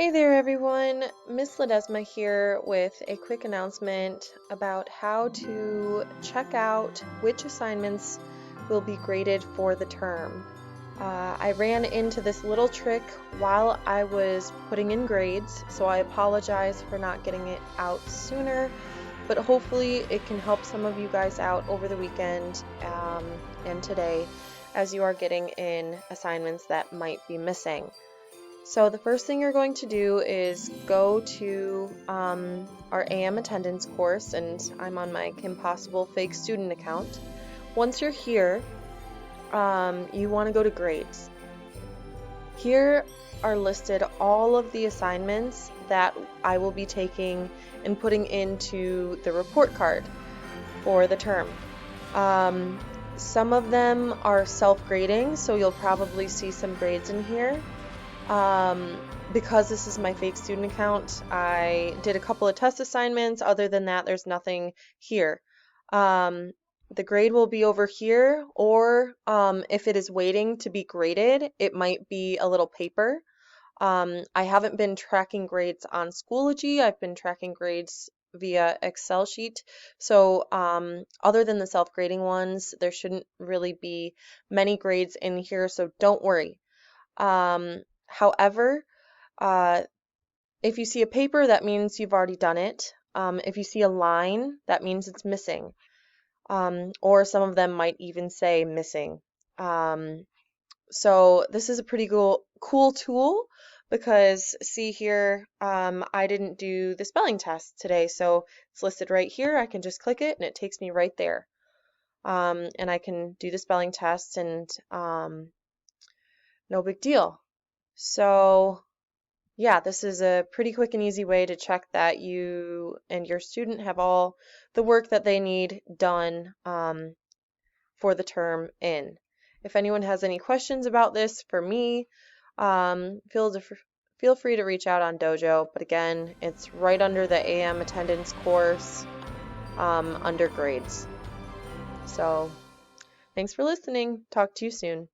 Hey there everyone, Miss Ledesma here with a quick announcement about how to check out which assignments will be graded for the term. I ran into this little trick while I was putting in grades, so I apologize for not getting it out sooner, but hopefully it can help some of you guys out over the weekend and today as you are getting in assignments that might be missing. So the first thing you're going to do is go to our AM attendance course, and I'm on my Kim Possible fake student account. Once you're here, you want to go to grades. Here are listed all of the assignments that I will be taking and putting into the report card for the term. Some of them are self-grading, so you'll probably see some grades in here. Because this is my fake student account, I did a couple of test assignments. Other than that, there's nothing here. The grade will be over here, or if it is waiting to be graded, it might be a little paper. I haven't been tracking grades on Schoology. I've been tracking grades via Excel sheet. So other than the self-grading ones, there shouldn't really be many grades in here, so don't worry. However, uh, if you see a paper, that means you've already done it. If you see a line, that means it's missing. Or some of them might even say missing. So this is a pretty cool tool because see here, I didn't do the spelling test today, so it's listed right here. I can just click it and it takes me right there. And I can do the spelling test and no big deal. So yeah, this is a pretty quick and easy way to check that you and your student have all the work that they need done for the term in. If anyone has any questions about this for me, feel free to reach out on Dojo. But again, it's right under the AM attendance course under grades. So thanks for listening. Talk to you soon.